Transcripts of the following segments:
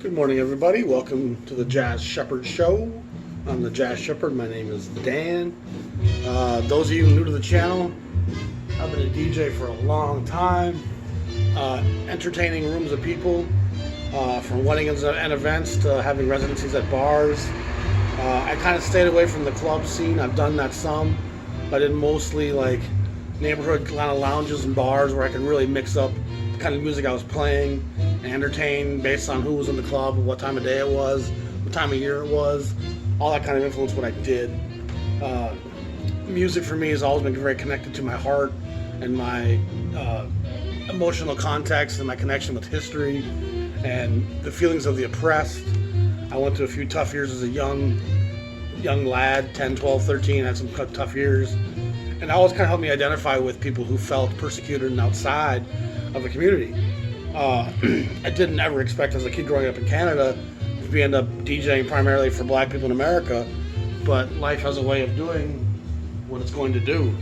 Good morning, everybody. Welcome to the Jazz Shepherd Show. I'm the Jazz Shepherd. My name is Dan. Those of you new to the channel, I've been a DJ for a long time, entertaining rooms of people, from weddings and events to having residencies at bars. I kind of stayed away from the club scene. I've done that some, but I did mostly like neighborhood kind of lounges and bars where I could really mix up the kind of music I was playing and entertain based on who was in the club, what time of day it was, what time of year it was. All that kind of influenced what I did. Music for me has always been very connected to my heart and my emotional context and my connection with history and the feelings of the oppressed. I went through a few tough years as a young lad, 10, 12, 13, had some tough years. And that always kind of helped me identify with people who felt persecuted and outside of the community. I didn't ever expect as a kid growing up in Canada to end up DJing primarily for black people in America, but life has a way of doing what it's going to do.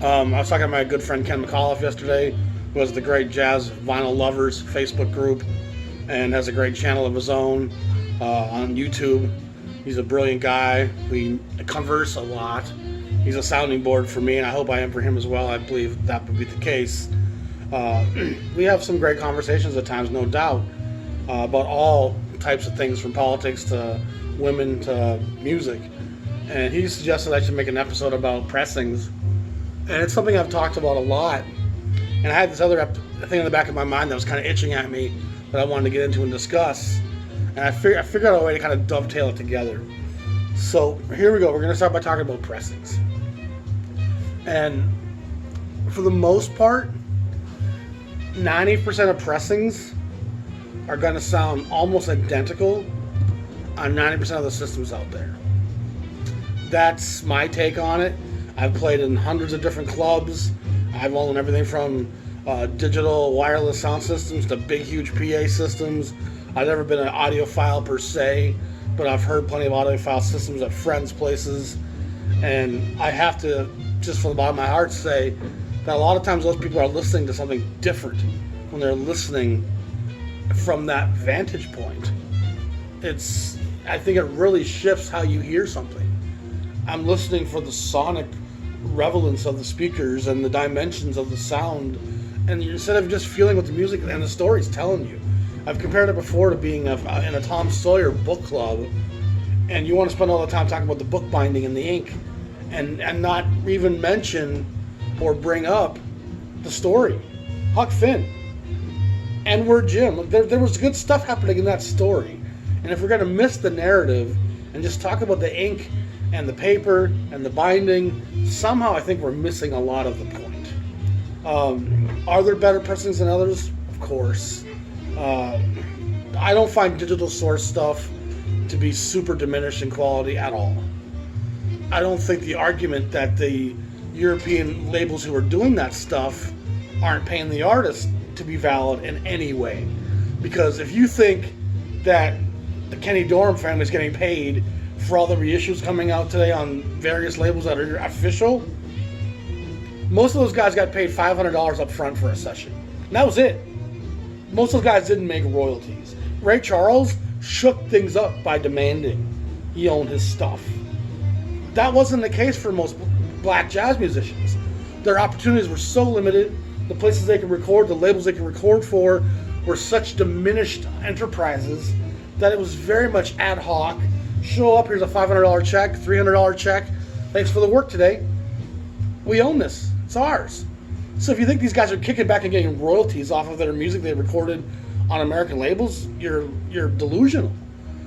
I was talking to my good friend Ken McAuliffe yesterday, who has the Great Jazz Vinyl Lovers Facebook group and has a great channel of his own on YouTube. He's a brilliant guy. We converse a lot. He's a sounding board for me, and I hope I am for him as well. I believe that would be the case. We have some great conversations at times, no doubt, about all types of things, from politics to women to music. And he suggested I should make an episode about pressings. And it's something I've talked about a lot. And I had this other thing in the back of my mind that was kind of itching at me that I wanted to get into and discuss. And I figured out a way to kind of dovetail it together. So here we go. We're going to start by talking about pressings. And for the most part, 90% of pressings are going to sound almost identical on 90% of the systems out there. That's my take on it. I've played in hundreds of different clubs. I've owned everything from digital wireless sound systems to big, huge PA systems. I've never been an audiophile per se, but I've heard plenty of audiophile systems at friends' places. And I have to, just from the bottom of my heart, say that a lot of times those people are listening to something different when they're listening from that vantage point. I think it really shifts how you hear something. I'm listening for the sonic relevance of the speakers and the dimensions of the sound, and instead of just feeling what the music and the story's telling you. I've compared it before to being in a Tom Sawyer book club, and you want to spend all the time talking about the book binding and the ink, and not even mention or bring up the story. Huck Finn, N-word Jim. There was good stuff happening in that story. And if we're going to miss the narrative and just talk about the ink and the paper and the binding, somehow I think we're missing a lot of the point. Are there better pressings than others? Of course. I don't find digital source stuff to be super diminished in quality at all. I don't think the argument that the European labels who are doing that stuff aren't paying the artist to be valid in any way. Because if you think that the Kenny Dorham family is getting paid for all the reissues coming out today on various labels that are official, most of those guys got paid $500 up front for a session. And that was it. Most of those guys didn't make royalties. Ray Charles shook things up by demanding he owned his stuff. That wasn't the case for most black jazz musicians. Their opportunities were so limited. The places they could record, the labels they could record for, were such diminished enterprises that it was very much ad hoc. Show up, here's a $500 check, $300 check. Thanks for the work today. We own this. It's ours. So if you think these guys are kicking back and getting royalties off of their music they recorded on American labels, you're delusional.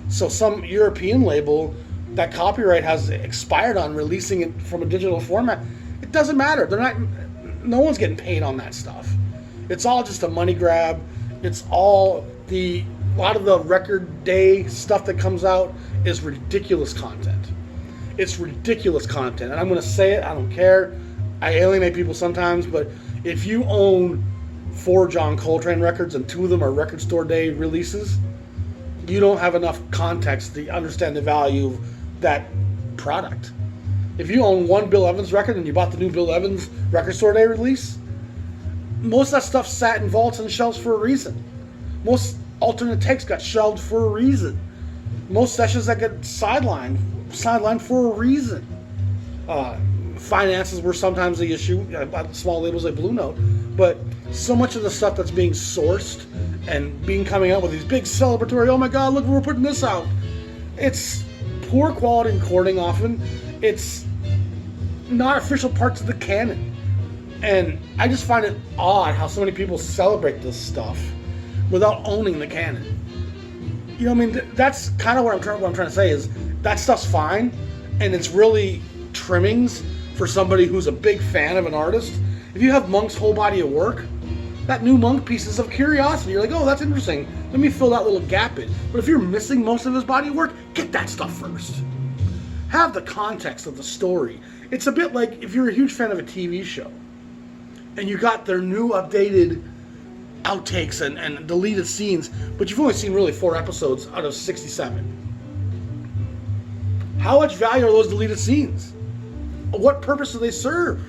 So some European label that copyright has expired on releasing it from a digital format, it doesn't matter. No one's getting paid on that stuff. It's all just a money grab. It's all a lot of the record day stuff that comes out is ridiculous content. It's ridiculous content. And I'm going to say it, I don't care. I alienate people sometimes, but if you own 4 John Coltrane records and 2 of them are record store day releases, you don't have enough context to understand the value of that product. If you own 1 Bill Evans record and you bought the new Bill Evans record store day release, most of that stuff sat in vaults and shelves for a reason. alternate takes got shelved for a reason. Most sessions that get sidelined for a reason. Finances were sometimes the issue about small labels like Blue Note, but so much of the stuff that's being sourced and coming out with these big celebratory, oh my god, look, we're putting this out. It's poor quality recording often. It's not official parts of the canon. And I just find it odd how so many people celebrate this stuff without owning the canon. You know what I mean? That's kind of what I'm trying to say is that stuff's fine, and it's really trimmings for somebody who's a big fan of an artist. If you have Monk's whole body of work, that new Monk piece is of curiosity. You're like, oh, that's interesting. Let me fill that little gap in. But if you're missing most of his body of work, get that stuff first. Have the context of the story. It's a bit like if you're a huge fan of a TV show and you got their new updated outtakes and deleted scenes, but you've only seen really 4 episodes out of 67. How much value are those deleted scenes? What purpose do they serve?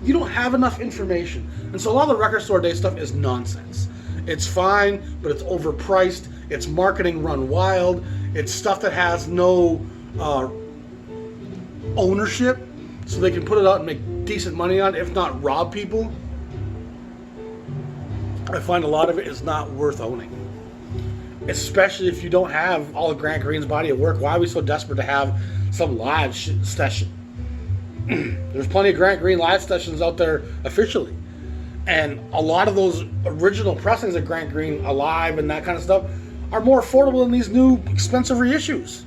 You don't have enough information. And so a lot of the record store day stuff is nonsense. It's fine, but it's overpriced. It's marketing run wild. It's stuff that has no ownership, so they can put it out and make decent money on it, if not rob people. I find a lot of it is not worth owning. Especially if you don't have all of Grant Green's body of work. Why are we so desperate to have some live session? There's plenty of Grant Green live sessions out there officially. And a lot of those original pressings of Grant Green alive and that kind of stuff are more affordable than these new expensive reissues.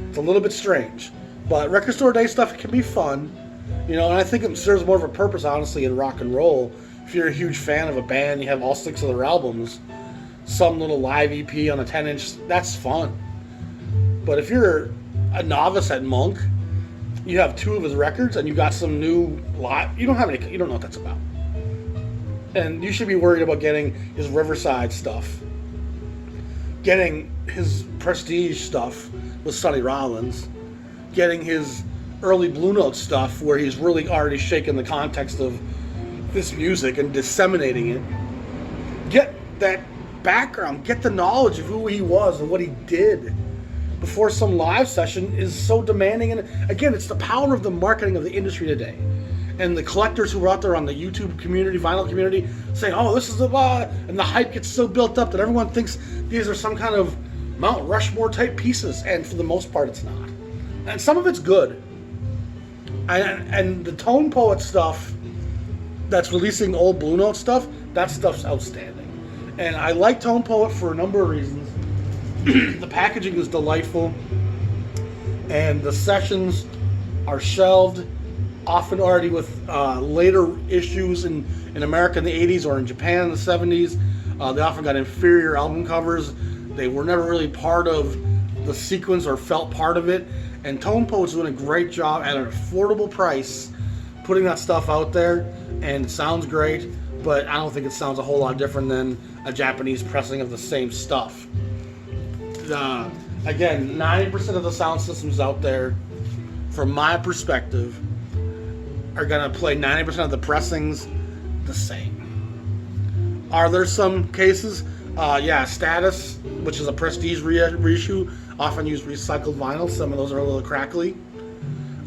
It's a little bit strange. But record store day stuff can be fun. You know, and I think it serves more of a purpose, honestly, in rock and roll. If you're a huge fan of a band, you have all 6 of their albums, some little live EP on a 10-inch, that's fun. But if you're a novice at Monk, you have 2 of his records and you got some new live, you don't know what that's about. And you should be worried about getting his Riverside stuff, getting his Prestige stuff with Sonny Rollins, getting his early Blue Note stuff where he's really already shaken the context of this music and disseminating it. Get that background, get the knowledge of who he was and what he did before some live session is so demanding. And again, it's the power of the marketing of the industry today. And the collectors who are out there on the YouTube community, vinyl community, saying, oh, this is the and the hype gets so built up that everyone thinks these are some kind of Mount Rushmore type pieces, and for the most part it's not. And some of it's good. And the Tone Poet stuff that's releasing old Blue Note stuff, that stuff's outstanding. And I like Tone Poet for a number of reasons. The packaging is delightful, and the sessions are shelved, often already with later issues in America in the 80s or in Japan in the 70s. They often got inferior album covers. They were never really part of the sequence or felt part of it. And Tone Poet's doing a great job at an affordable price putting that stuff out there, and it sounds great, but I don't think it sounds a whole lot different than a Japanese pressing of the same stuff. Again, 90% of the sound systems out there, from my perspective, are going to play 90% of the pressings the same. Are there some cases? Status, which is a Prestige reissue, often use recycled vinyl. Some of those are a little crackly.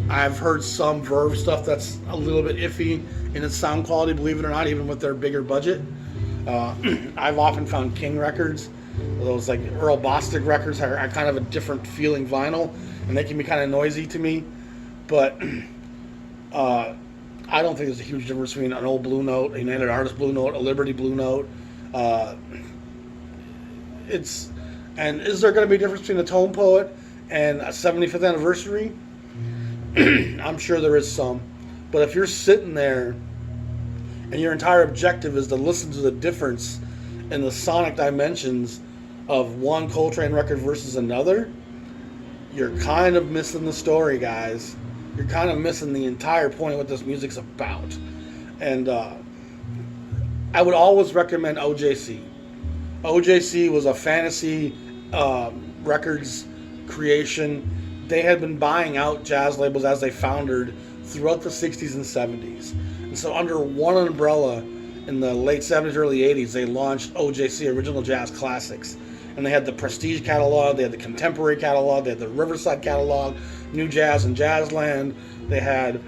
I've heard some Verve stuff that's a little bit iffy in its sound quality, believe it or not, even with their bigger budget. I've often found King records, those like Earl Bostic records, are kind of a different feeling vinyl, and they can be kind of noisy to me. But I don't think there's a huge difference between an old Blue Note, a United Artists Blue Note, a Liberty Blue Note. Is there going to be a difference between a Tone Poet and a 75th anniversary? I'm sure there is some. But if you're sitting there and your entire objective is to listen to the difference in the sonic dimensions of one Coltrane record versus another, you're kind of missing the story, guys. You're kind of missing the entire point of what this music's about. And I would always recommend OJC. OJC was a Fantasy Records creation. They had been buying out jazz labels as they foundered throughout the 60s and 70s. And so under one umbrella in the late 70s, early 80s, they launched OJC, Original Jazz Classics. And they had the Prestige catalog, they had the Contemporary catalog, they had the Riverside catalog, New Jazz and Jazzland. They had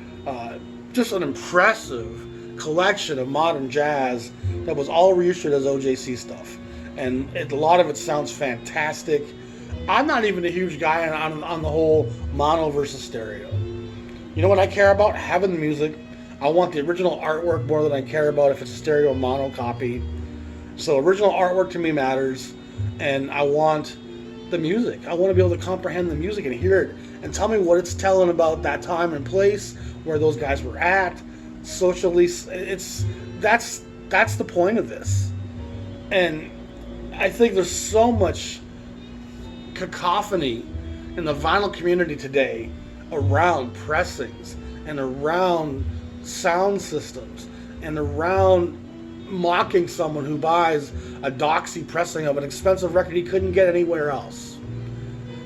just an impressive collection of modern jazz that was all reissued as OJC stuff. And a lot of it sounds fantastic. I'm not even a huge guy on the whole mono versus stereo. You know what I care about? Having the music. I want the original artwork more than I care about if it's a stereo or mono copy. So original artwork to me matters, and I want the music. I want to be able to comprehend the music and hear it and tell me what it's telling about that time and place, where those guys were at, socially. That's the point of this. And I think there's so much cacophony in the vinyl community today around pressings and around sound systems and around mocking someone who buys a doxy pressing of an expensive record he couldn't get anywhere else.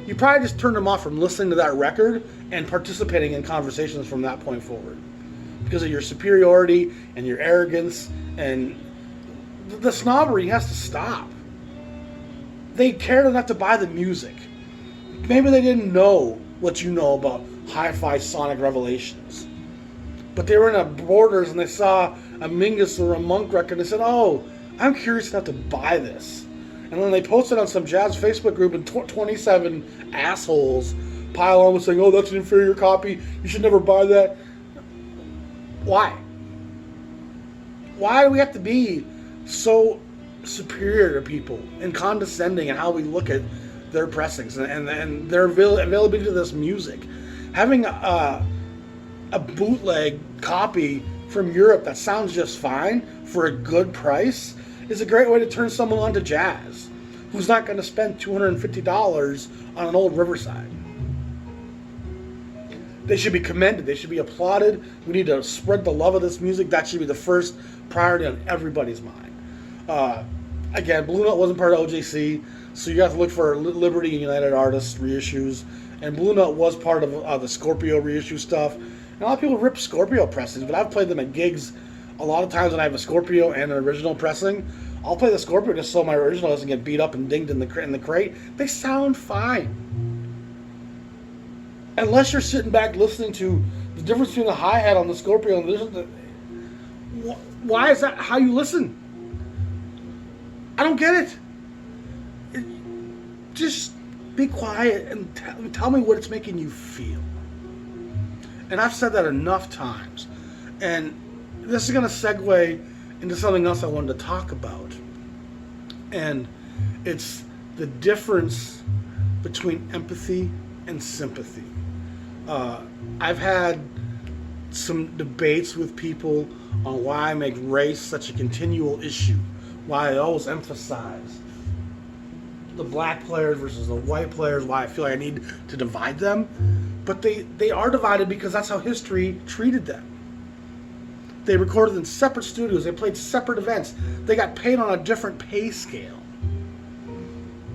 You probably just turned him off from listening to that record and participating in conversations from that point forward because of your superiority and your arrogance, and the snobbery has to stop. They cared enough to buy the music. Maybe they didn't know what you know about hi-fi sonic revelations, but they were in a Borders and they saw a Mingus or a Monk record and they said, oh, I'm curious enough to buy this. And then they posted on some jazz Facebook group and 27 assholes pile on with saying, oh, that's an inferior copy, you should never buy that. Why? Why do we have to be so superior to people and condescending in how we look at their pressings and their availability to this music? Having a bootleg copy from Europe that sounds just fine for a good price is a great way to turn someone on to jazz who's not going to spend $250 on an old Riverside. They should be commended. They should be applauded. We need to spread the love of this music. That should be the first priority on everybody's mind. Again, Blue Note wasn't part of OJC, so you have to look for Liberty and United Artists reissues. And Blue Note was part of the Scorpio reissue stuff. And a lot of people rip Scorpio pressings, but I've played them at gigs a lot of times when I have a Scorpio and an original pressing. I'll play the Scorpio just so my original doesn't get beat up and dinged in the crate. They sound fine. Unless you're sitting back listening to the difference between the hi-hat on the Scorpio and the... Why is that how you listen? I don't get it. Just be quiet and tell me what it's making you feel. And I've said that enough times. And this is going to segue into something else I wanted to talk about. And it's the difference between empathy and sympathy. I've had some debates with people on why I make race such a continual issue, why I always emphasize the black players versus the white players, why I feel like I need to divide them. But they are divided because that's how history treated them. They recorded in separate studios, they played separate events, they got paid on a different pay scale.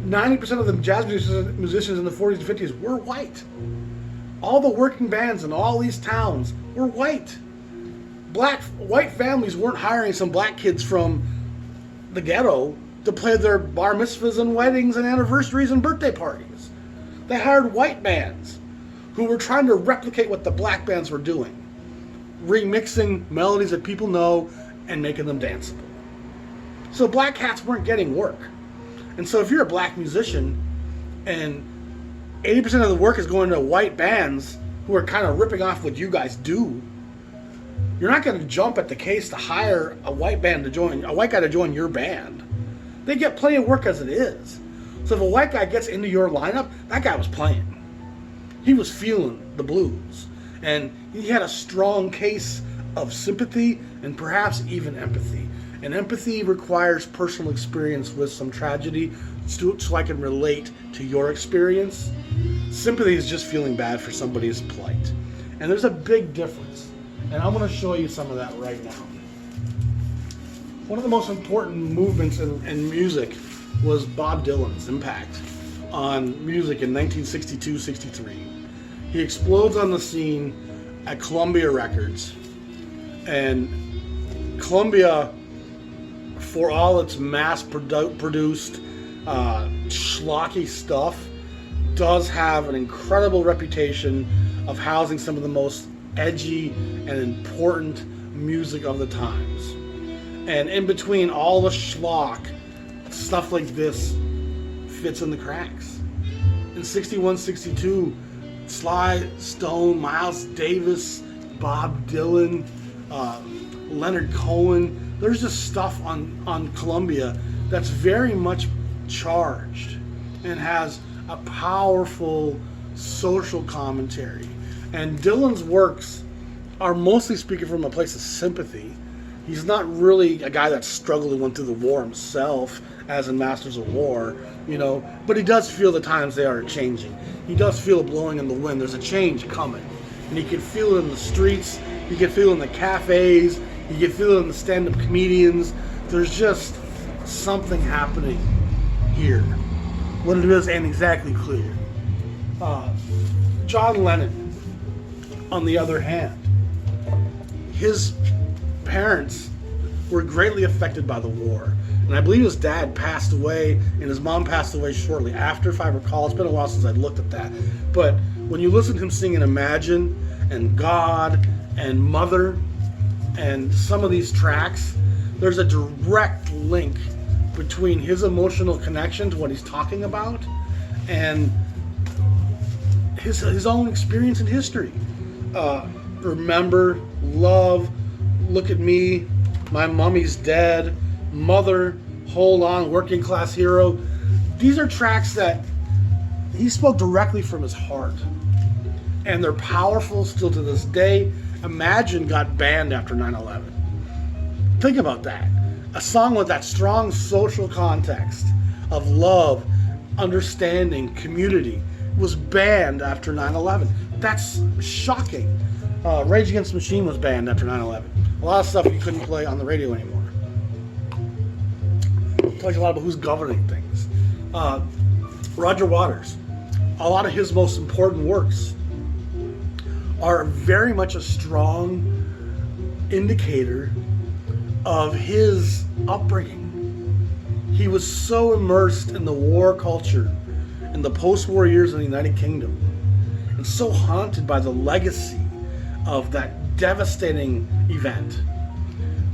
90% of the jazz musicians in the 40s and 50s were white. All the working bands in all these towns were white. White families weren't hiring some black kids from the ghetto to play their bar mitzvahs and weddings and anniversaries and birthday parties. They hired white bands who were trying to replicate what the black bands were doing, remixing melodies that people know and making them danceable. So black cats weren't getting work. And so if you're a black musician and 80% of the work is going to white bands who are kind of ripping off what you guys do, you're not going to jump at the case to hire a white guy to join your band. They get plenty of work as it is. So if a white guy gets into your lineup, that guy was playing. He was feeling the blues. And he had a strong case of sympathy and perhaps even empathy. And empathy requires personal experience with some tragedy so I can relate to your experience. Sympathy is just feeling bad for somebody's plight. And there's a big difference. And I'm going to show you some of that right now. One of the most important movements in music was Bob Dylan's impact on music in 1962-63. He explodes on the scene at Columbia Records. And Columbia for all its mass-produced, schlocky stuff, does have an incredible reputation of housing some of the most edgy and important music of the times. And in between all the schlock, stuff like this fits in the cracks. In 61, 62, Sly Stone, Miles Davis, Bob Dylan, Leonard Cohen, there's just stuff on Columbia that's very much charged and has a powerful social commentary. And Dylan's works are mostly speaking from a place of sympathy. He's not really a guy that's struggled and went through the war himself, as in Masters of War, but he does feel the times they are changing. He does feel it blowing in the wind. There's a change coming. And he can feel it in the streets. He can feel it in the cafes. He can feel it in the stand-up comedians. There's just something happening here. What it is ain't exactly clear. John Lennon, on the other hand, his parents were greatly affected by the war. And I believe his dad passed away and his mom passed away shortly after, if I recall. It's been a while since I looked at that. But when you listen to him singing Imagine and God and Mother and some of these tracks, there's a direct link between his emotional connection to what he's talking about and his own experience in history. Remember, love, look at me, my mummy's dead, Mother, hold on, working class hero. These are tracks that he spoke directly from his heart. And they're powerful still to this day. Imagine got banned after 9/11. Think about that. A song with that strong social context of love, understanding, community was banned after 9/11. That's shocking. Rage Against the Machine was banned after 9/11. A lot of stuff you couldn't play on the radio anymore. It tells you a lot about who's governing things. Roger Waters, a lot of his most important works are very much a strong indicator of his upbringing. He was so immersed in the war culture in the post-war years in the United Kingdom and so haunted by the legacy of that devastating event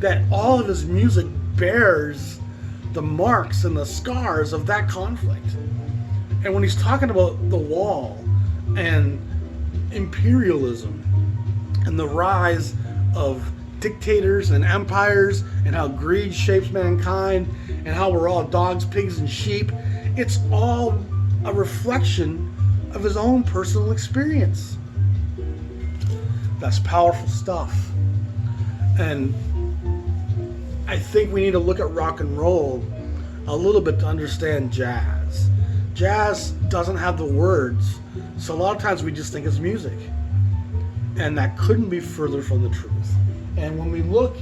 that all of his music bears the marks and the scars of that conflict. And when he's talking about the wall and imperialism and the rise of dictators and empires and how greed shapes mankind and how we're all dogs, pigs, and sheep, it's all a reflection of his own personal experience. That's powerful stuff. And I think we need to look at rock and roll a little bit to understand jazz. Jazz doesn't have the words, so a lot of times we just think it's music. And that couldn't be further from the truth. And when we look,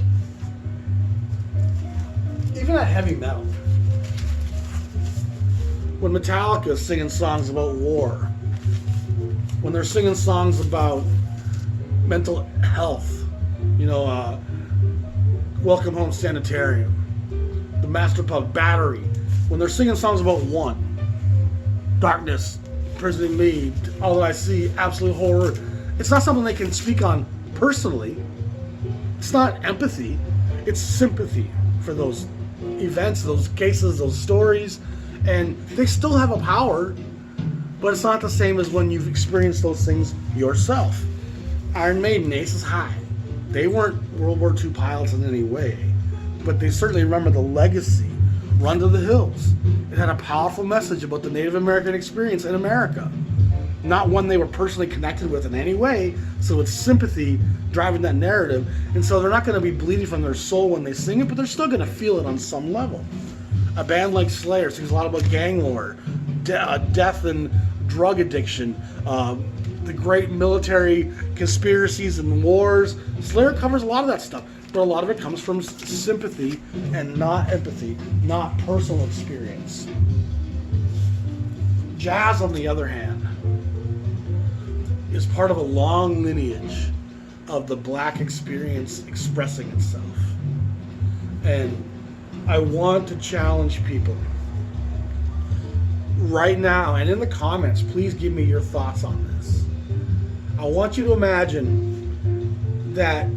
even at heavy metal, when Metallica is singing songs about war, when they're singing songs about mental health, Welcome Home Sanitarium, the Master Pup Battery, when they're singing songs about one, darkness, imprisoning me, all that I see, absolute horror, it's not something they can speak on personally. It's not empathy, it's sympathy for those events, those cases, those stories, and they still have a power, but it's not the same as when you've experienced those things yourself. Iron Maiden, Aces High, they weren't World War II pilots in any way, but they certainly remember the legacy. Run to the Hills, it had a powerful message about the Native American experience in America. Not one they were personally connected with in any way, so it's sympathy driving that narrative, and so they're not going to be bleeding from their soul when they sing it, but they're still going to feel it on some level. A band like Slayer sings a lot about gang war, death and drug addiction, the great military conspiracies and wars. Slayer covers a lot of that stuff, but a lot of it comes from sympathy and not empathy, not personal experience. Jazz, on the other hand, is part of a long lineage of the black experience expressing itself. And I want to challenge people right now, and in the comments, please give me your thoughts on this. I want you to imagine that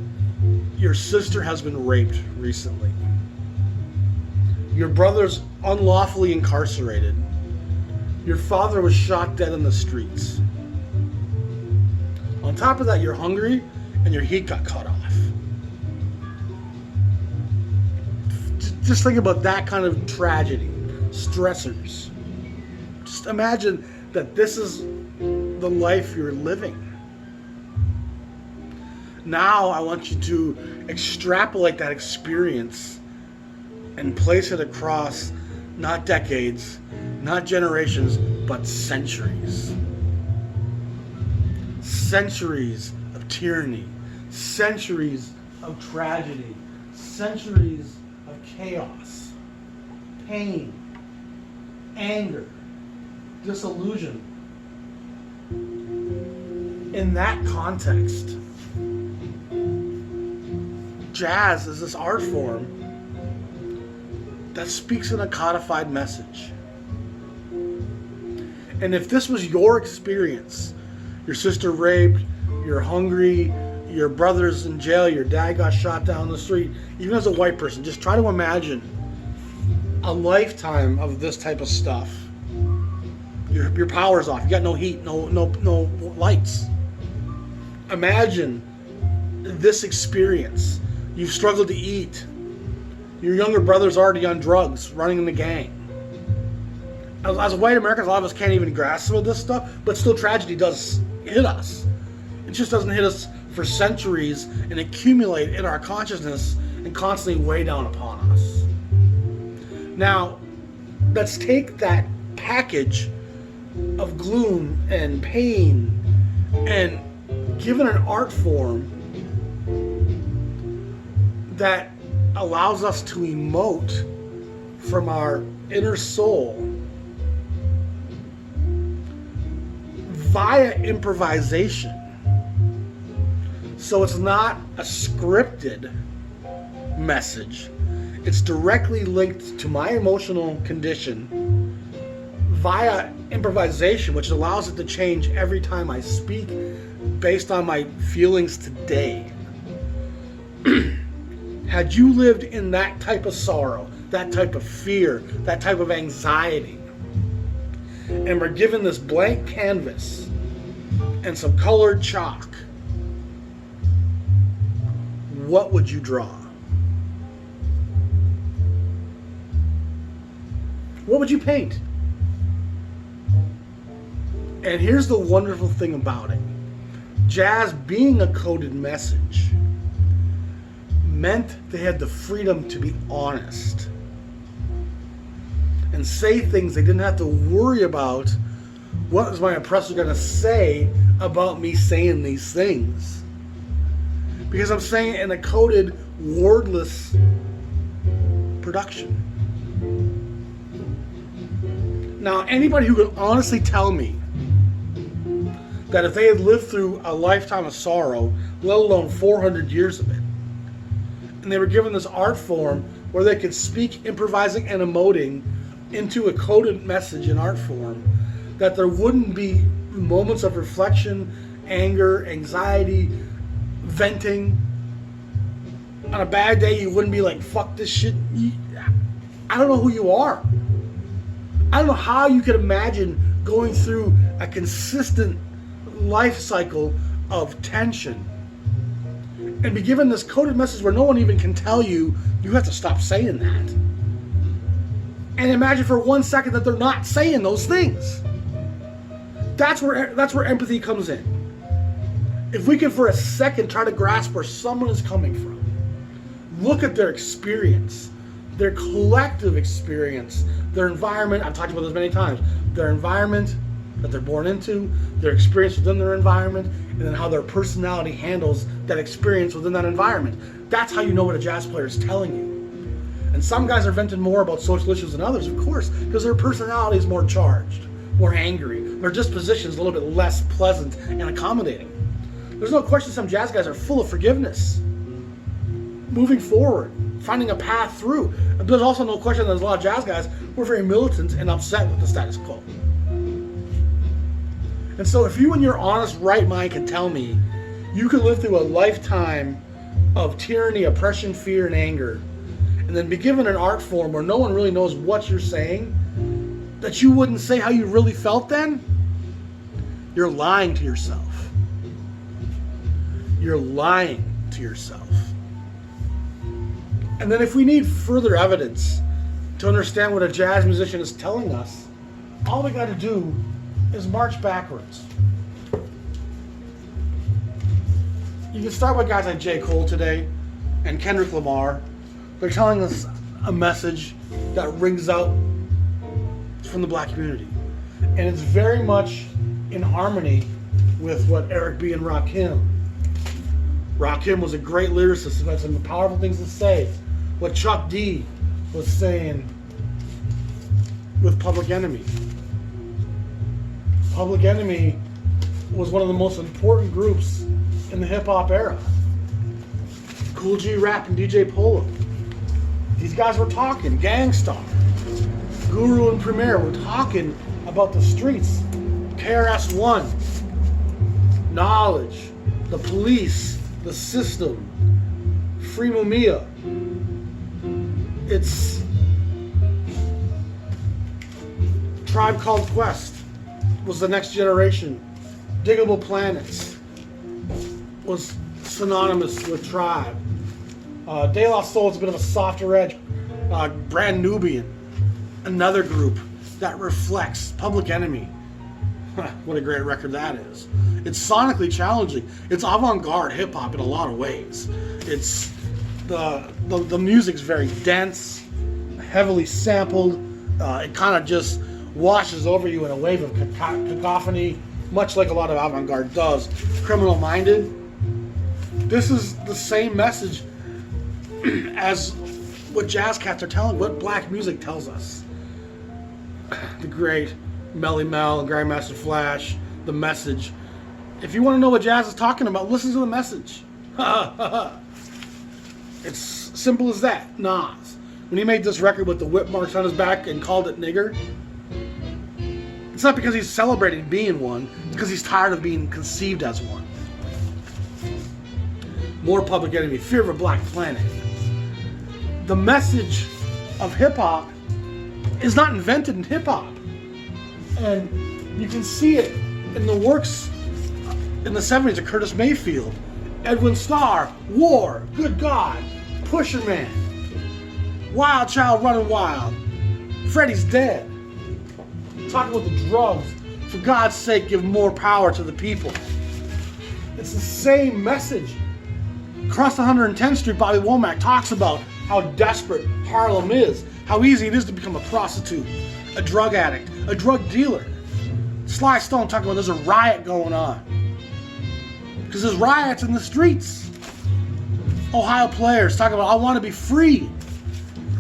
your sister has been raped recently. Your brother's unlawfully incarcerated. Your father was shot dead in the streets. On top of that, you're hungry and your heat got cut off. Just think about that kind of tragedy, stressors. Just imagine that this is the life you're living. Now I want you to extrapolate that experience and place it across not decades, not generations, but centuries. Centuries of tyranny, centuries of tragedy, centuries of chaos, pain, anger, disillusion. In that context, jazz is this art form that speaks in a codified message. And if this was your experience, your sister raped, you're hungry, your brother's in jail, your dad got shot down the street, even as a white person, just try to imagine a lifetime of this type of stuff. Your power's off, you got no heat, no lights. Imagine this experience. You've struggled to eat. Your younger brother's already on drugs, running in the gang. As white Americans, a lot of us can't even grasp some of this stuff, but still tragedy does hit us. It just doesn't hit us for centuries and accumulate in our consciousness and constantly weigh down upon us. Now, let's take that package of gloom and pain and give it an art form that allows us to emote from our inner soul via improvisation. So it's not a scripted message. It's directly linked to my emotional condition via improvisation, which allows it to change every time I speak based on my feelings today. Had you lived in that type of sorrow, that type of fear, that type of anxiety, and were given this blank canvas and some colored chalk, what would you draw? What would you paint? And here's the wonderful thing about it. Jazz being a coded message meant they had the freedom to be honest and say things they didn't have to worry about what is my oppressor going to say about me saying these things, because I'm saying it in a coded, wordless production. Now, anybody who could honestly tell me that if they had lived through a lifetime of sorrow, let alone 400 years of it, and they were given this art form where they could speak, improvising, and emoting into a coded message in art form, that there wouldn't be moments of reflection, anger, anxiety, venting. On a bad day, you wouldn't be like, fuck this shit. I don't know who you are. I don't know how you could imagine going through a consistent life cycle of tension and be given this coded message where no one even can tell you, you have to stop saying that. And imagine for 1 second that they're not saying those things. That's where empathy comes in. If we can for a second try to grasp where someone is coming from, look at their experience, their collective experience, their environment. I've talked about this many times. Their environment that they're born into, their experience within their environment, and then how their personality handles that experience within that environment. That's how you know what a jazz player is telling you. And some guys are venting more about social issues than others, of course, because their personality is more charged, more angry. Their disposition is a little bit less pleasant and accommodating. There's no question some jazz guys are full of forgiveness, moving forward, finding a path through. There's also no question that there's a lot of jazz guys who are very militant and upset with the status quo. And so if you in your honest right mind can tell me you could live through a lifetime of tyranny, oppression, fear, and anger, and then be given an art form where no one really knows what you're saying, that you wouldn't say how you really felt then, you're lying to yourself. You're lying to yourself. And then if we need further evidence to understand what a jazz musician is telling us, all we got to do is march backwards. You can start with guys like J. Cole today and Kendrick Lamar. They're telling us a message that rings out from the black community. And it's very much in harmony with what Eric B. and Rakim. Rakim was a great lyricist who had some powerful things to say. What Chuck D was saying with Public Enemy. Public Enemy was one of the most important groups in the hip-hop era. Cool G Rap and DJ Polo. These guys were talking. Gang Starr, Guru and Premier were talking about the streets. KRS-One, Knowledge, the police, the system, Free Mumia. It's Tribe Called Quest was the next generation. Diggable Planets was synonymous with Tribe. De La Soul is a bit of a softer edge. Brand Nubian, another group that reflects Public Enemy. What a great record that is. It's sonically challenging. It's avant-garde hip-hop in a lot of ways. It's the music's very dense, heavily sampled. It kind of just washes over you in a wave of cacophony, much like a lot of avant-garde does. Criminal Minded. This is the same message as what jazz cats are telling, what black music tells us. The great Melly Mel and Grandmaster Flash, The Message. If you want to know what jazz is talking about, listen to The Message. It's simple as that. Nas, when he made this record with the whip marks on his back and called it nigger, it's not because he's celebrating being one, it's because he's tired of being conceived as one. More Public Enemy, Fear of a Black Planet. The message of hip-hop is not invented in hip-hop. And you can see it in the works in the 70s of Curtis Mayfield, Edwin Starr, War, Good God, Pusher Man, Wild Child Running Wild, Freddie's Dead. Talking about the drugs. For God's sake, give more power to the people. It's the same message. Across 110th Street, Bobby Womack talks about how desperate Harlem is, how easy it is to become a prostitute, a drug addict, a drug dealer. Sly Stone talking about there's a riot going on. Because there's riots in the streets. Ohio Players talking about I want to be free.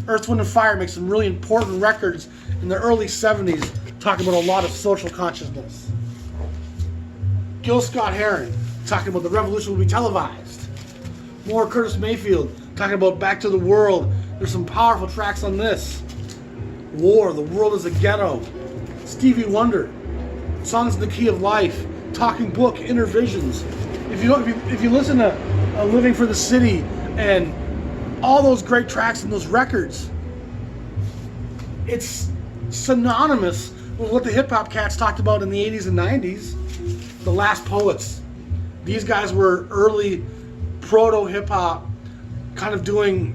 Earth, Wind & Fire makes some really important records in the early 70s talking about a lot of social consciousness. Gil Scott-Heron talking about the revolution will be televised. More Curtis Mayfield talking about Back to the World. There's some powerful tracks on this. War, The World is a Ghetto. Stevie Wonder, Songs in the Key of Life. Talking Book, Inner Visions. If you listen to Living for the City and all those great tracks and those records, it's synonymous with what the hip-hop cats talked about in the 80s and 90s. The Last Poets. These guys were early proto-hip-hop, kind of doing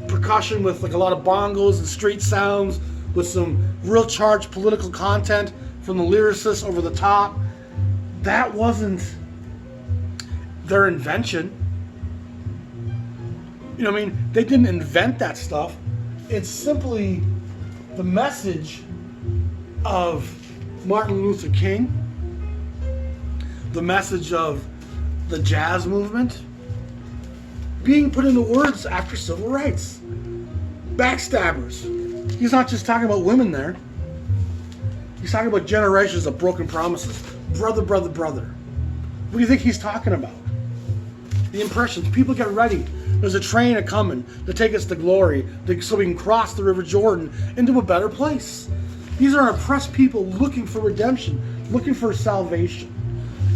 percussion with like a lot of bongos and street sounds with some real charged political content from the lyricists over the top. That wasn't their invention. You know what I mean? They didn't invent that stuff. It's simply the message of Martin Luther King, the message of the jazz movement, being put into words after civil rights. Backstabbers. He's not just talking about women there. He's talking about generations of broken promises. Brother, brother, brother. What do you think he's talking about? The impressions. People get ready There's a train a-coming to take us to glory, so we can cross the River Jordan into a better place. These are oppressed people looking for redemption, looking for salvation.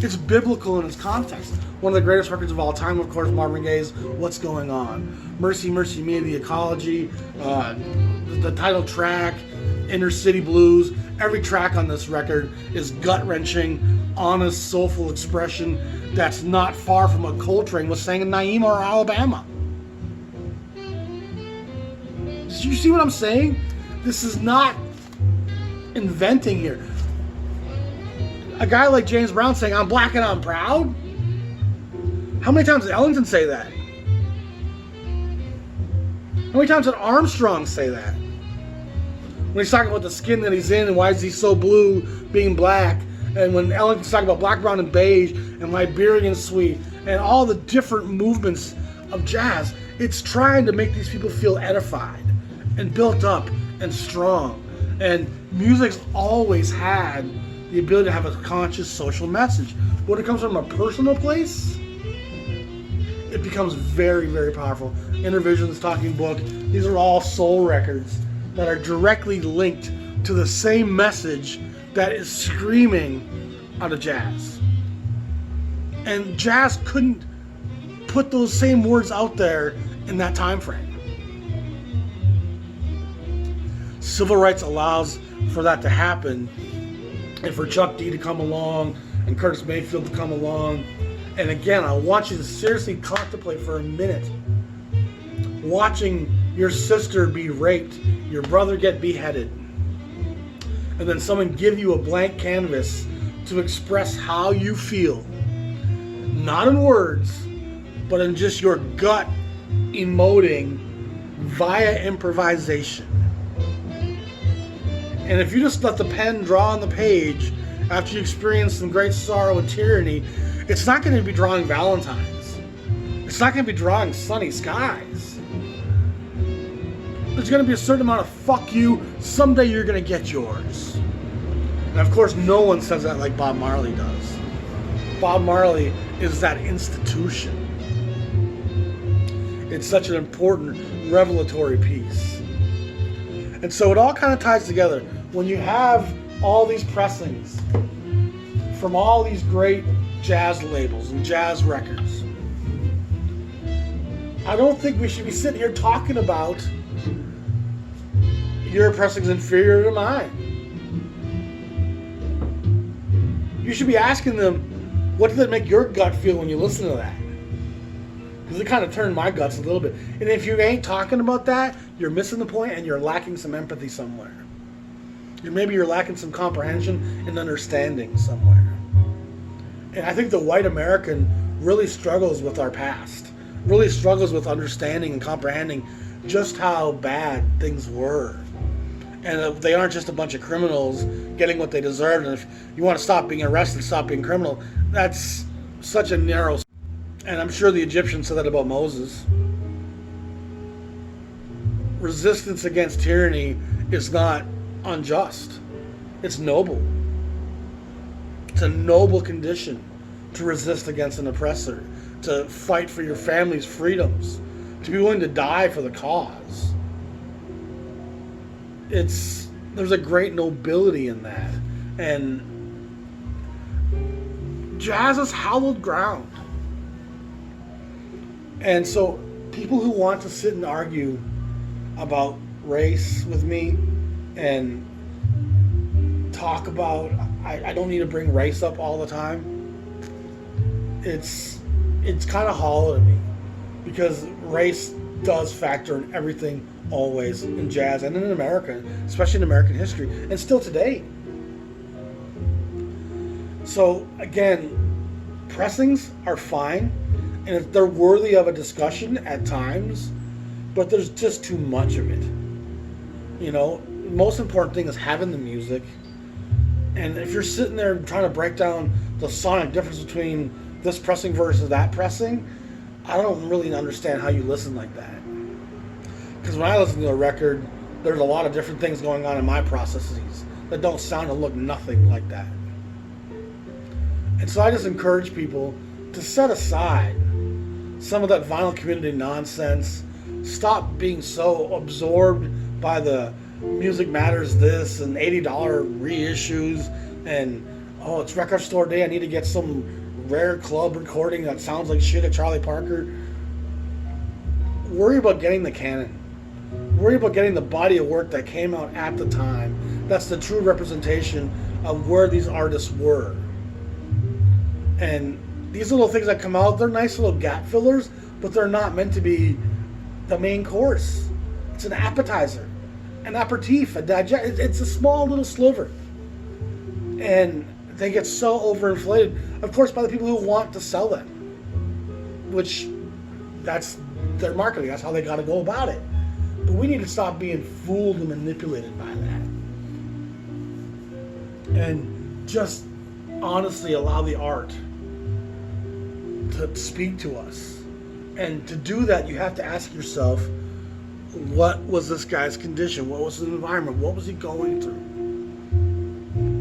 It's biblical in its context. One of the greatest records of all time, of course, Marvin Gaye's What's Going On. Mercy, Mercy Me, The Ecology, the title track, Inner City Blues. Every track on this record is gut-wrenching, honest, soulful expression that's not far from what Coltrane was saying in Naima or Alabama. Do you see what I'm saying? This is not inventing here. A guy like James Brown saying, I'm black and I'm proud? How many times did Ellington say that? How many times did Armstrong say that? When he's talking about the skin that he's in and why is he so blue being black, and when Ellington's talking about black, brown, and beige, and Liberian Suite, and all the different movements of jazz, it's trying to make these people feel edified and built up and strong. And music's always had the ability to have a conscious social message. When it comes from a personal place, it becomes very, very powerful. Intervisions, Talking Book, these are all soul records that are directly linked to the same message that is screaming out of jazz. And jazz couldn't put those same words out there in that time frame. Civil rights allows for that to happen, and for Chuck D to come along and Curtis Mayfield to come along. And again, I want you to seriously contemplate for a minute watching your sister be raped, your brother get beheaded, and then someone give you a blank canvas to express how you feel, not in words, but in just your gut emoting via improvisation. And if you just let the pen draw on the page after you experience some great sorrow and tyranny, it's not going to be drawing Valentines. It's not going to be drawing sunny skies. There's going to be a certain amount of fuck you, someday you're going to get yours. And of course, no one says that like Bob Marley does. Bob Marley is that institution. It's such an important revelatory piece. And so it all kind of ties together. When you have all these pressings from all these great jazz labels and jazz records, I don't think we should be sitting here talking about your pressing's inferior to mine. You should be asking them, what does it make your gut feel when you listen to that? Because it kind of turned my guts a little bit. And if you ain't talking about that, you're missing the point and you're lacking some empathy somewhere. Maybe you're lacking some comprehension and understanding somewhere. And I think the white American really struggles with our past, really struggles with understanding and comprehending just how bad things were. And they aren't just a bunch of criminals getting what they deserve. And if you want to stop being arrested, stop being criminal, that's such a narrow. And I'm sure the Egyptians said that about Moses. Resistance against tyranny is not unjust. It's noble. It's a noble condition to resist against an oppressor, to fight for your family's freedoms, to be willing to die for the cause. There's a great nobility in that. And jazz is hallowed ground. And so people who want to sit and argue about race with me and talk about, I don't need to bring race up all the time, it's kind of hollow to me, because race does factor in everything always in jazz and in America, especially in American history, and still today. So again, pressings are fine, and they're worthy of a discussion at times, but there's just too much of it. You know, the most important thing is having the music. And if you're sitting there trying to break down the sonic difference between this pressing versus that pressing, I don't really understand how you listen like that. Because when I listen to a record, there's a lot of different things going on in my processes that don't sound and look nothing like that. And so I just encourage people to set aside some of that vinyl community nonsense. Stop being so absorbed by the Music Matters this and $80 reissues and, oh, it's record store day, I need to get some rare club recording that sounds like shit at Charlie Parker. Worry about getting the canon. Worry about getting the body of work that came out at the time. That's the true representation of where these artists were. And these little things that come out, they're nice little gap fillers, but they're not meant to be the main course. It's an appetizer, an aperitif, it's a small little sliver. And they get so overinflated, of course, by the people who want to sell them, which that's their marketing. That's how they got to go about it. But we need to stop being fooled and manipulated by that. And just honestly allow the art to speak to us. And to do that, you have to ask yourself, what was this guy's condition? What was his environment? What was he going through?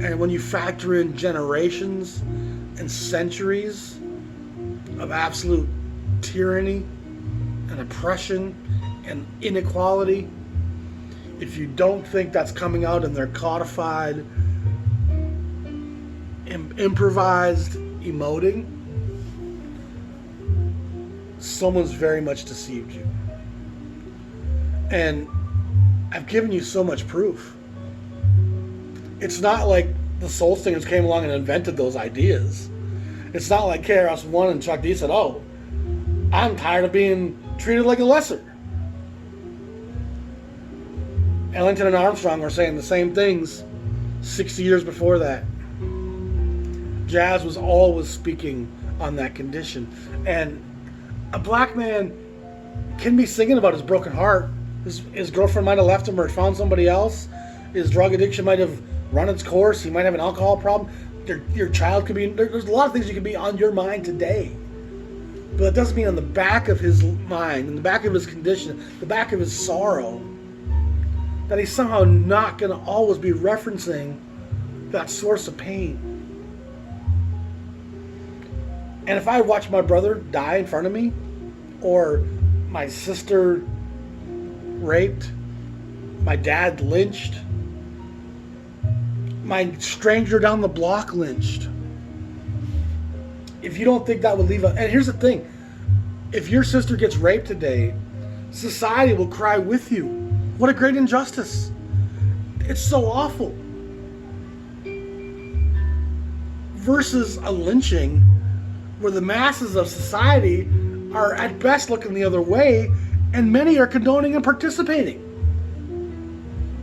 And when you factor in generations and centuries of absolute tyranny and oppression and inequality, if you don't think that's coming out in their codified, improvised emoting, someone's very much deceived you. And I've given you so much proof. It's not like the soul singers came along and invented those ideas. It's not like KRS-One and Chuck D said, oh, I'm tired of being treated like a lesser. Ellington and Armstrong were saying the same things 60 years before that. Jazz was always speaking on that condition. And a black man can be singing about his broken heart. His girlfriend might have left him or found somebody else. His drug addiction might have run its course. He might have an alcohol problem. Your child could be... There's a lot of things that could be on your mind today. But it doesn't mean on the back of his mind, in the back of his condition, the back of his sorrow, that he's somehow not going to always be referencing that source of pain. And if I watch my brother die in front of me, or my sister raped, my dad lynched, my stranger down the block lynched, if you don't think that would leave a... And here's the thing. If your sister gets raped today, society will cry with you. What a great injustice. It's so awful. Versus a lynching where the masses of society are at best looking the other way, and many are condoning and participating.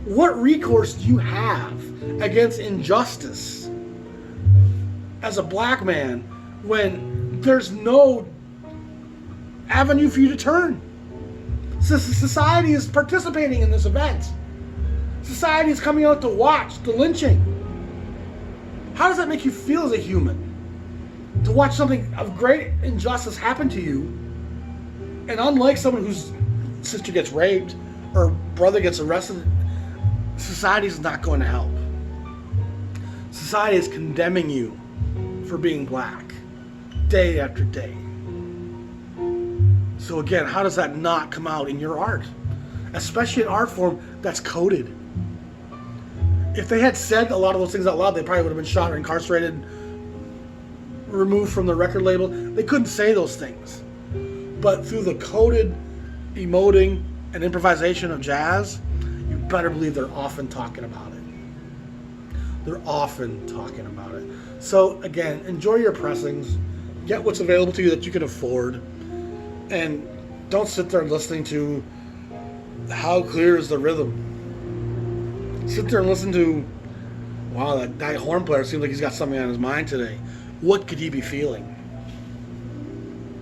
What recourse do you have against injustice as a black man when there's no avenue for you to turn? Society is participating in this event. Society is coming out to watch the lynching. How does that make you feel as a human? To watch something of great injustice happen to you, and unlike someone whose sister gets raped or brother gets arrested, society is not going to help. Society is condemning you for being black day after day. So again, how does that not come out in your art? Especially an art form that's coded. If they had said a lot of those things out loud, they probably would have been shot or incarcerated, removed from the record label. They couldn't say those things. But through the coded emoting and improvisation of jazz, you better believe they're often talking about it. They're often talking about it. So again, enjoy your pressings. Get what's available to you that you can afford. And don't sit there listening to how clear is the rhythm. Sit there and listen to, wow, that guy horn player seems like he's got something on his mind today. What could he be feeling?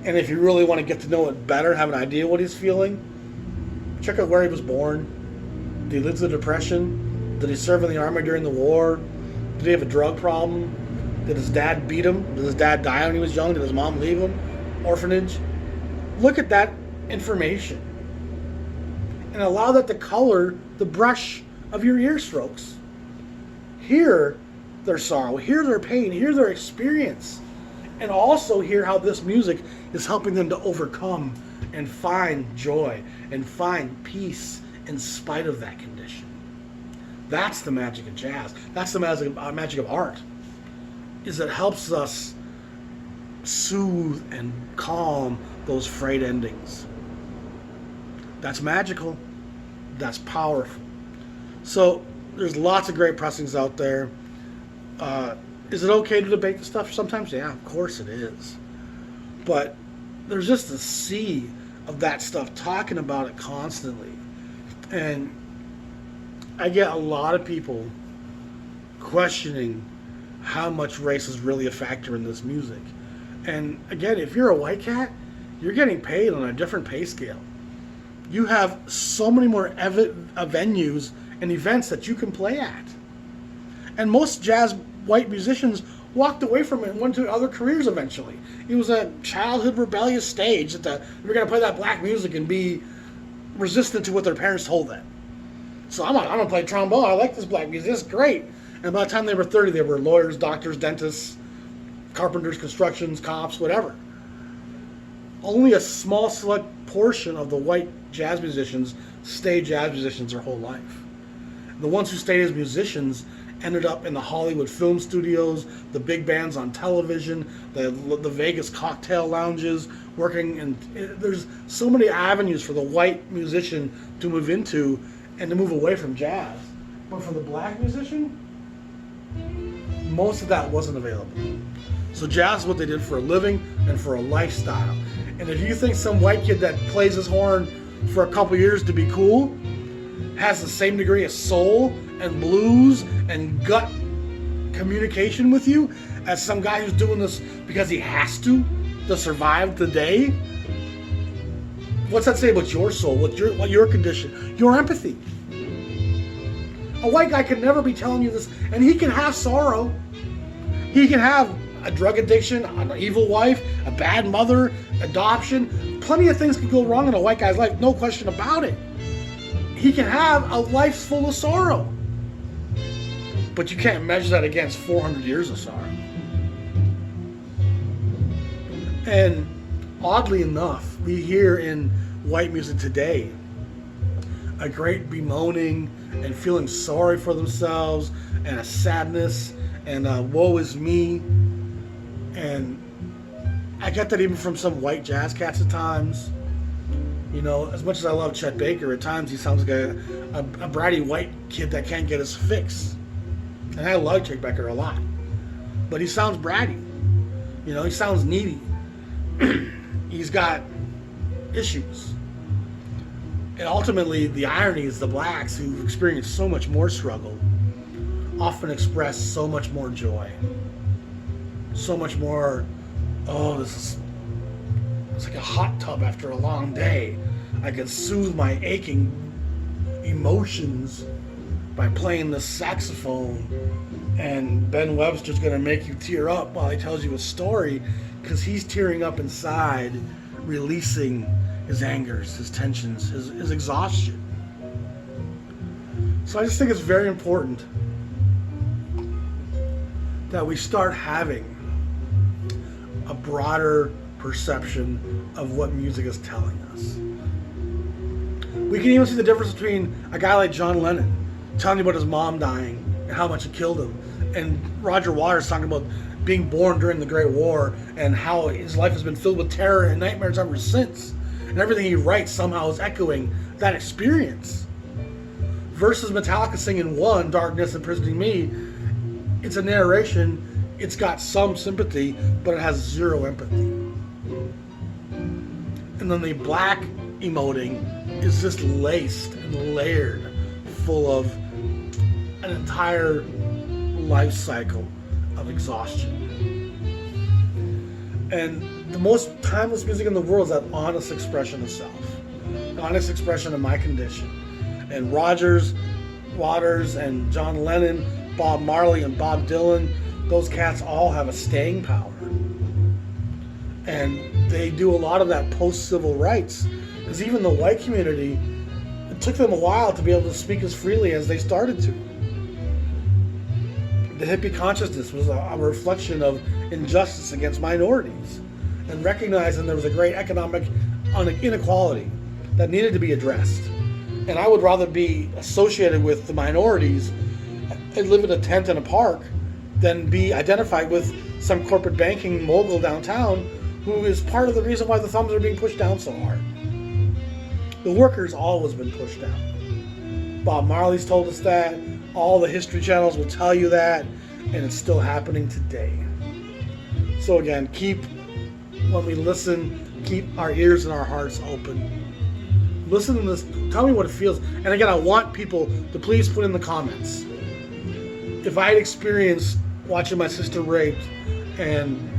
And if you really want to get to know it better, have an idea what he's feeling, check out where he was born. Did he live through the Depression? Did he serve in the army during the war? Did he have a drug problem? Did his dad beat him? Did his dad die when he was young? Did his mom leave him? Orphanage? Look at that information and allow that to color the brush of your ear strokes. Hear their sorrow, hear their pain, hear their experience and also hear how this music is helping them to overcome and find joy and find peace in spite of that condition. That's the magic of jazz. That's the magic of art, is it helps us soothe and calm those frayed endings. That's magical. That's powerful. So there's lots of great pressings out there. Is it okay to debate the stuff sometimes? Yeah, of course it is. But there's just a sea of that stuff talking about it constantly. And I get a lot of people questioning how much race is really a factor in this music. And again, if you're a white cat, you're getting paid on a different pay scale. You have so many more venues and events that you can play at. And most jazz white musicians walked away from it and went to other careers eventually. It was a childhood rebellious stage that we're going to play that black music and be resistant to what their parents told them. So I'm going to play trombone. I like this black music. It's great. And by the time they were 30, they were lawyers, doctors, dentists, carpenters, constructions, cops, whatever. Only a small select portion of the white jazz musicians stay jazz musicians their whole life. The ones who stayed as musicians ended up in the Hollywood film studios, the big bands on television, the Vegas cocktail lounges, working, and there's so many avenues for the white musician to move into and to move away from jazz. But for the black musician, most of that wasn't available. So jazz is what they did for a living and for a lifestyle. And if you think some white kid that plays his horn for a couple years to be cool has the same degree of soul and blues and gut communication with you as some guy who's doing this because he has to survive the day, what's that say about your soul, what your condition, your empathy? A white guy can never be telling you this, and he can have sorrow. He can have a drug addiction, an evil wife, a bad mother, adoption. Plenty of things can go wrong in a white guy's life, no question about it. He can have a life full of sorrow. But you can't measure that against 400 years of sorrow. And oddly enough, we hear in white music today a great bemoaning and feeling sorry for themselves and a sadness and a woe is me. And I get that even from some white jazz cats at times. You know, as much as I love Chet Baker, at times he sounds like a bratty white kid that can't get his fix. And I like Chet Baker a lot. But he sounds bratty. You know, he sounds needy. He's got issues. And ultimately, the irony is the blacks who've experienced so much more struggle often express so much more joy. So much more, it's like a hot tub after a long day. I can soothe my aching emotions by playing the saxophone, and Ben Webster's going to make you tear up while he tells you a story because he's tearing up inside, releasing his angers, his tensions, his exhaustion. So I just think it's very important that we start having a broader perception of what music is telling us. We can even see the difference between a guy like John Lennon telling you about his mom dying and how much it killed him, and Roger Waters talking about being born during the Great War and how his life has been filled with terror and nightmares ever since. And everything he writes somehow is echoing that experience. Versus Metallica singing One, Darkness Imprisoning Me, it's a narration, it's got some sympathy, but it has zero empathy. And then the black emoting is just laced and layered full of an entire life cycle of exhaustion. And the most timeless music in the world is that honest expression of self, the honest expression of my condition. And Waters and John Lennon, Bob Marley and Bob Dylan, those cats all have a staying power. And they do a lot of that post-civil rights. Because even the white community, it took them a while to be able to speak as freely as they started to. The hippie consciousness was a reflection of injustice against minorities and recognizing there was a great economic inequality that needed to be addressed. And I would rather be associated with the minorities and live in a tent in a park than be identified with some corporate banking mogul downtown who is part of the reason why the thumbs are being pushed down so hard. The worker's always been pushed down. Bob Marley's told us that. All the history channels will tell you that. And it's still happening today. So again, when we listen, keep our ears and our hearts open. Listen to this. Tell me what it feels. And again, I want people to please put in the comments. If I had experienced watching my sister raped and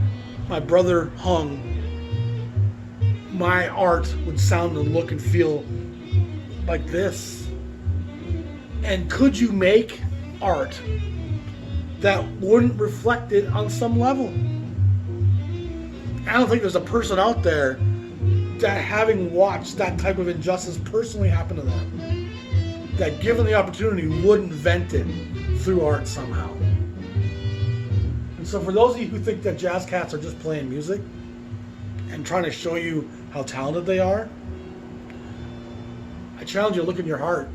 my brother hung, my art would sound and look and feel like this. And could you make art that wouldn't reflect it on some level? I don't think there's a person out there that, having watched that type of injustice personally happen to them, that given the opportunity wouldn't vent it through art somehow. And so for those of you who think that jazz cats are just playing music and trying to show you how talented they are, I challenge you to look in your heart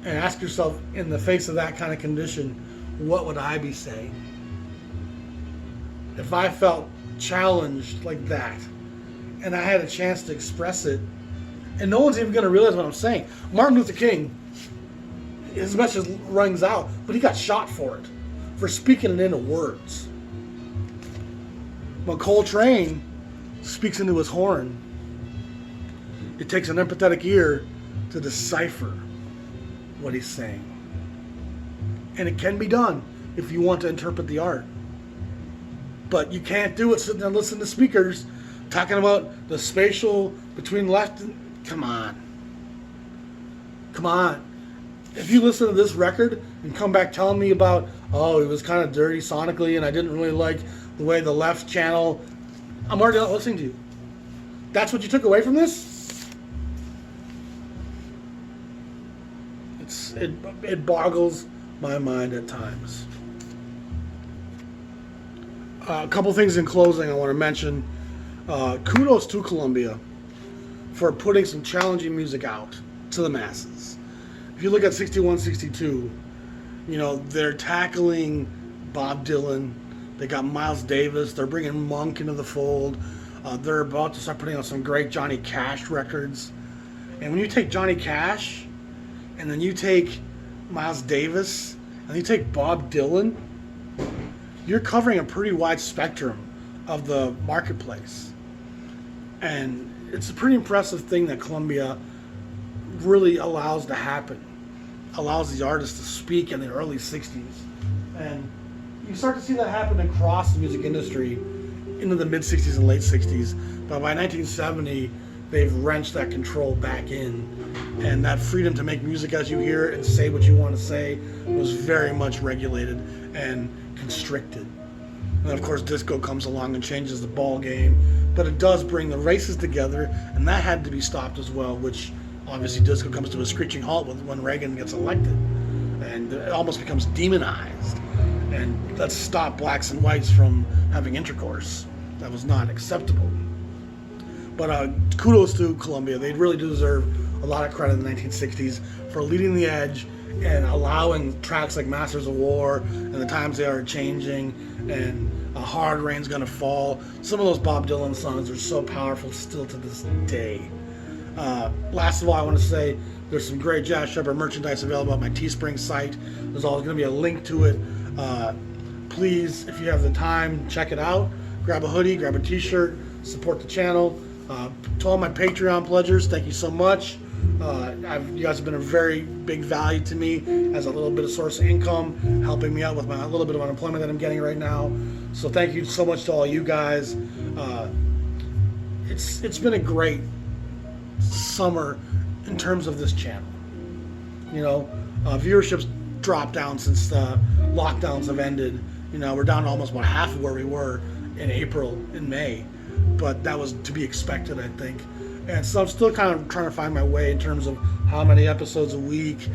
and ask yourself, in the face of that kind of condition, what would I be saying? If I felt challenged like that and I had a chance to express it, and no one's even going to realize what I'm saying. Martin Luther King, his message rings out, but he got shot for it, for speaking it into words. When Coltrane speaks into his horn, it takes an empathetic ear to decipher what he's saying. And it can be done if you want to interpret the art. But you can't do it sitting there listening to speakers talking about the spatial between left and... Come on. Come on. If you listen to this record and come back telling me about, oh, it was kind of dirty sonically and I didn't really like the way the left channel... I'm already not listening to you. That's what you took away from this? It boggles my mind at times. A couple things in closing I want to mention. Kudos to Columbia for putting some challenging music out to the masses. If you look at 6162, they're tackling Bob Dylan. They got Miles Davis. They're bringing Monk into the fold. They're about to start putting out some great Johnny Cash records. And when you take Johnny Cash, and then you take Miles Davis, and you take Bob Dylan, you're covering a pretty wide spectrum of the marketplace. And it's a pretty impressive thing that Columbia really allows to happen. Allows these artists to speak in the early 60s. And you start to see that happen across the music industry into the mid-60s and late 60s. But by 1970, they've wrenched that control back in. And that freedom to make music as you hear it and say what you want to say was very much regulated and constricted. And of course, disco comes along and changes the ball game. But it does bring the races together, and that had to be stopped as well, which obviously disco comes to a screeching halt when Reagan gets elected. And it almost becomes demonized. And let's stop blacks and whites from having intercourse. That was not acceptable. But kudos to Columbia. They really do deserve a lot of credit in the 1960s for leading the edge and allowing tracks like Masters of War and The Times They Are Changing and Hard Rain's Gonna Fall. Some of those Bob Dylan songs are so powerful still to this day. Last of all, I want to say there's some great Jazz Shepherd merchandise available at my Teespring site. There's always going to be a link to it. Please, if you have the time, check it out. Grab a hoodie, grab a t-shirt, support the channel. To all my Patreon pledgers, thank you so much. You guys have been a very big value to me as a little bit of source of income, helping me out with my little bit of unemployment that I'm getting right now. So thank you so much to all you guys. It's been a great summer in terms of this channel. Viewership's dropped down since the lockdowns have ended. We're down to almost about half of where we were in April and May, but that was to be expected, I think. And so I'm still kind of trying to find my way in terms of how many episodes a week,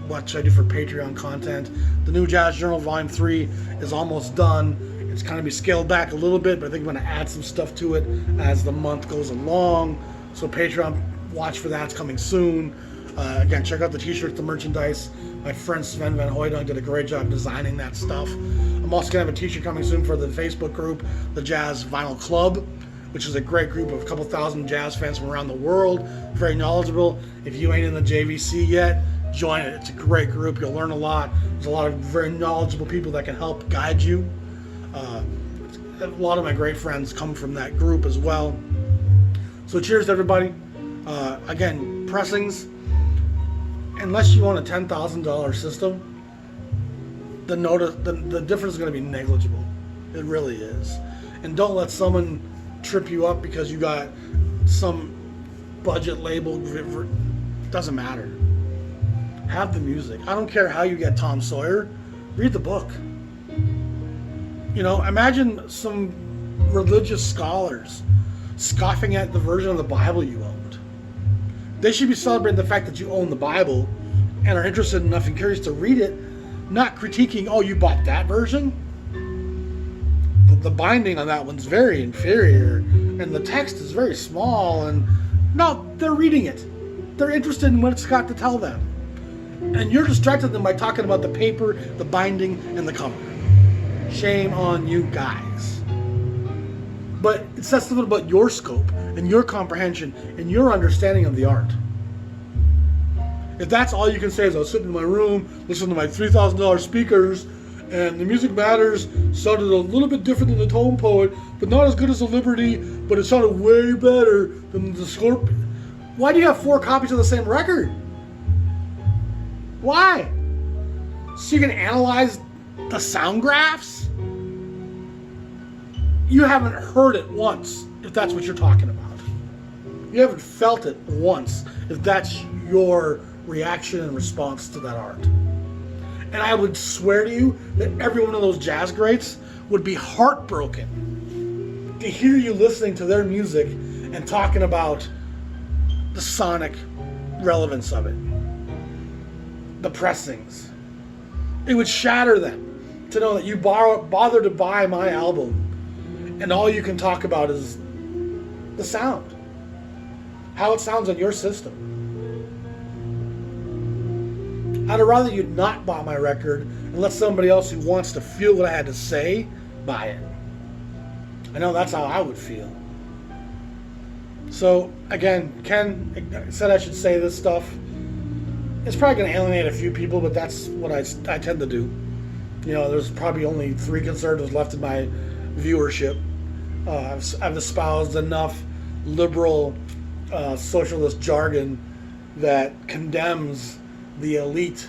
what should I do for Patreon content. The new Jazz Journal Volume 3 is almost done. It's kind of be scaled back a little bit, but I think I'm going to add some stuff to it as the month goes along. So Patreon, watch for that. It's coming soon. Again, check out the t-shirts, the merchandise. My friend Sven Van Hooydonk did a great job designing that stuff. I'm also going to have a t-shirt coming soon for the Facebook group, the Jazz Vinyl Club, which is a great group of a couple thousand jazz fans from around the world. Very knowledgeable. If you ain't in the JVC yet, join it. It's a great group. You'll learn a lot. There's a lot of very knowledgeable people that can help guide you. A lot of my great friends come from that group as well. So cheers to everybody. Again, pressings, unless you own a $10,000 system, the difference is going to be negligible. It really is. And don't let someone trip you up because you got some budget label. Doesn't matter. Have the music. I don't care how you get Tom Sawyer. Read the book. You know, imagine some religious scholars scoffing at the version of the Bible you owned. They should be celebrating the fact that you own the Bible and are interested enough and curious to read it, not critiquing, oh, you bought that version? The binding on that one's very inferior, and the text is very small, and no, they're reading it. They're interested in what it's got to tell them. And you're distracting them by talking about the paper, the binding, and the cover. Shame on you guys. But it says something about your scope and your comprehension and your understanding of the art. If that's all you can say is I was sitting in my room, listening to my $3,000 speakers, and the music matters sounded a little bit different than the Tone Poet, but not as good as the Liberty, but it sounded way better than the Scorpion. Why do you have 4 copies of the same record? Why? So you can analyze the sound graphs? You haven't heard it once, if that's what you're talking about. You haven't felt it once, if that's your reaction and response to that art. And I would swear to you that every one of those jazz greats would be heartbroken to hear you listening to their music and talking about the sonic relevance of it. The pressings. It would shatter them to know that you bother to buy my album and all you can talk about is the sound. How it sounds on your system. I'd rather you not buy my record and let somebody else who wants to feel what I had to say buy it. I know that's how I would feel. So, again, Ken said I should say this stuff. It's probably going to alienate a few people, but that's what I tend to do. You know, there's probably only 3 conservatives left in my viewership. I've espoused enough liberal socialist jargon that condemns the elite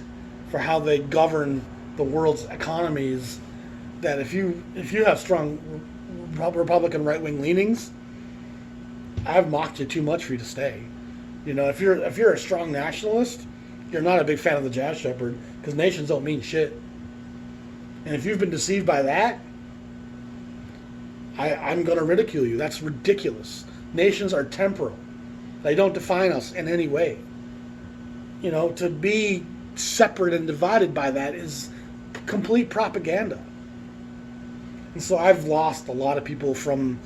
for how they govern the world's economies, that if you have strong Republican right-wing leanings, I've mocked you too much for you to stay. You know, if you're a strong nationalist, you're not a big fan of the Jazz Shepherd, because nations don't mean shit. And if you've been deceived by that, I'm going to ridicule you. That's ridiculous. Nations are temporal. They don't define us in any way. You know, to be separate and divided by that is complete propaganda. And so I've lost a lot of people from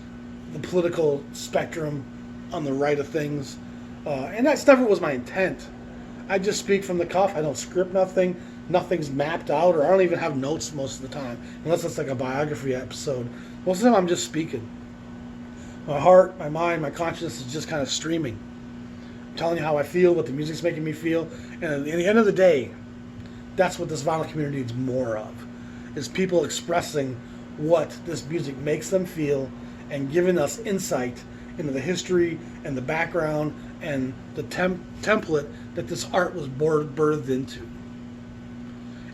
the political spectrum on the right of things. And that never was my intent. I just speak from the cuff. I don't script nothing. Nothing's mapped out, or I don't even have notes most of the time, unless it's like a biography episode. Most of the time I'm just speaking. My heart, my mind, my consciousness is just kind of streaming. I'm telling you how I feel, what the music's making me feel. And at the end of the day, that's what this vinyl community needs more of, is people expressing what this music makes them feel and giving us insight into the history and the background and the template that this art was birthed into.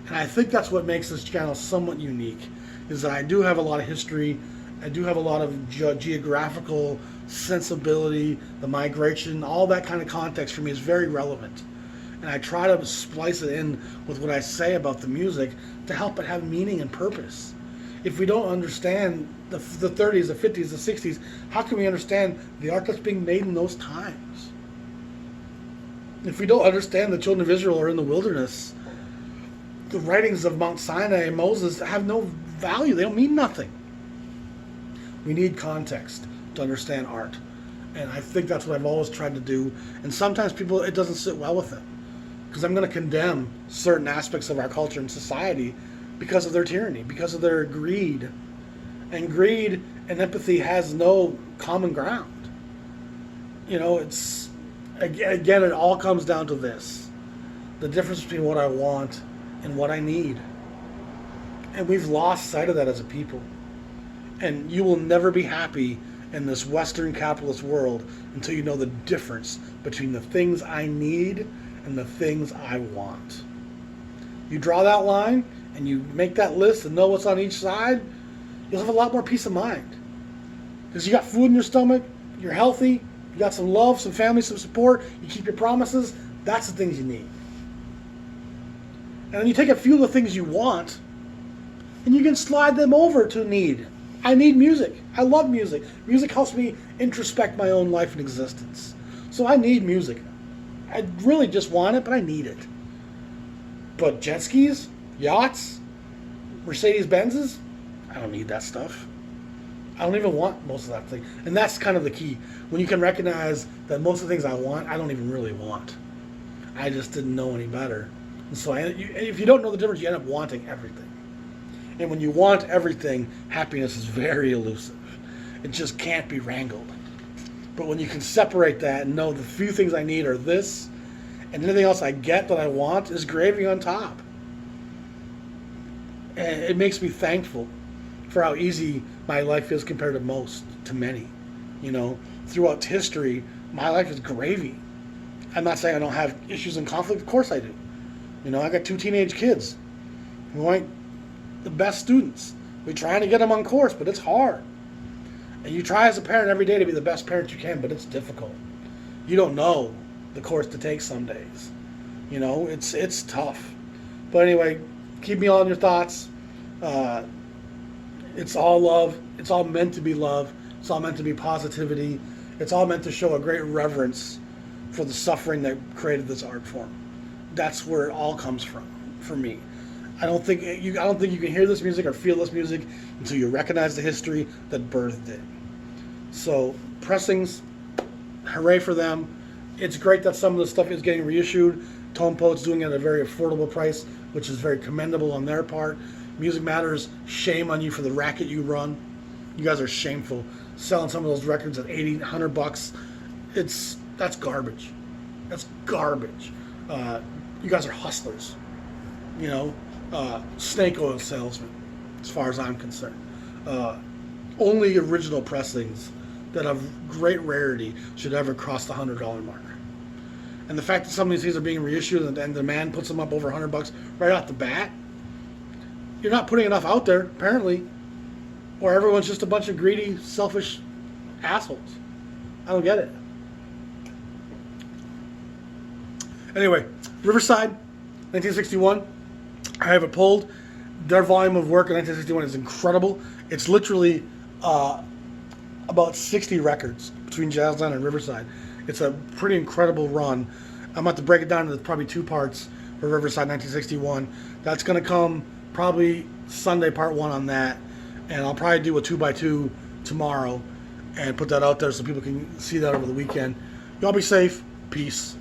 And I think that's what makes this channel somewhat unique, is that I do have a lot of history, I do have a lot of geographical sensibility, the migration, all that kind of context for me is very relevant. And I try to splice it in with what I say about the music to help it have meaning and purpose. If we don't understand the 30s, the 50s, the 60s, how can we understand the art that's being made in those times? If we don't understand the children of Israel are in the wilderness, the writings of Mount Sinai and Moses have no value. They don't mean nothing. We need context to understand art. And I think that's what I've always tried to do. And sometimes people, it doesn't sit well with them. Because I'm going to condemn certain aspects of our culture and society because of their tyranny, because of their greed. And greed and empathy has no common ground. You know, it's, again, it all comes down to this. The difference between what I want and what I need. And we've lost sight of that as a people. And you will never be happy in this Western capitalist world until you know the difference between the things I need and the things I want. You draw that line and you make that list and know what's on each side, you'll have a lot more peace of mind. Because you got food in your stomach, you're healthy, you got some love, some family, some support, you keep your promises, that's the things you need. And then you take a few of the things you want and you can slide them over to need. I need music. I love music. Music helps me introspect my own life and existence. So I need music. I really just want it, but I need it. But jet skis, yachts, Mercedes-Benzes, I don't need that stuff. I don't even want most of that thing. And that's kind of the key. When you can recognize that most of the things I want, I don't even really want. I just didn't know any better. And so if you don't know the difference, you end up wanting everything. And when you want everything, happiness is very elusive. It just can't be wrangled. But when you can separate that and know the few things I need are this, and anything else I get that I want is gravy on top. And it makes me thankful for how easy my life is compared to many. You know, throughout history, my life is gravy. I'm not saying I don't have issues and conflict. Of course I do. You know, I got 2 teenage kids who ain't the best students. We're trying to get them on course, but it's hard. And you try as a parent every day to be the best parent you can, but it's difficult. You don't know the course to take some days. You know, it's tough. But anyway, keep me all in your thoughts. It's all love. It's all meant to be love. It's all meant to be positivity. It's all meant to show a great reverence for the suffering that created this art form. That's where it all comes from, for me. I don't think you can hear this music or feel this music until you recognize the history that birthed it. So, pressings, hooray for them. It's great that some of the stuff is getting reissued. Tone Poet's doing it at a very affordable price, which is very commendable on their part. Music Matters, shame on you for the racket you run. You guys are shameful. Selling some of those records at $80, $100. That's garbage. That's garbage. You guys are hustlers. You know, snake oil salesman, as far as I'm concerned. Only original pressings that have great rarity should ever cross the $100 mark. And the fact that some of these things are being reissued and the man puts them up over $100 right off the bat, you're not putting enough out there, apparently, or everyone's just a bunch of greedy, selfish assholes. I don't get it. Anyway, Riverside, 1961. I have it pulled. Their volume of work in 1961 is incredible. It's literally about 60 records between Jazzland and Riverside. It's a pretty incredible run. I'm about to break it down into probably 2 parts for Riverside 1961. That's going to come probably Sunday, part 1 on that. And I'll probably do a 2x2 tomorrow and put that out there so people can see that over the weekend. Y'all be safe. Peace.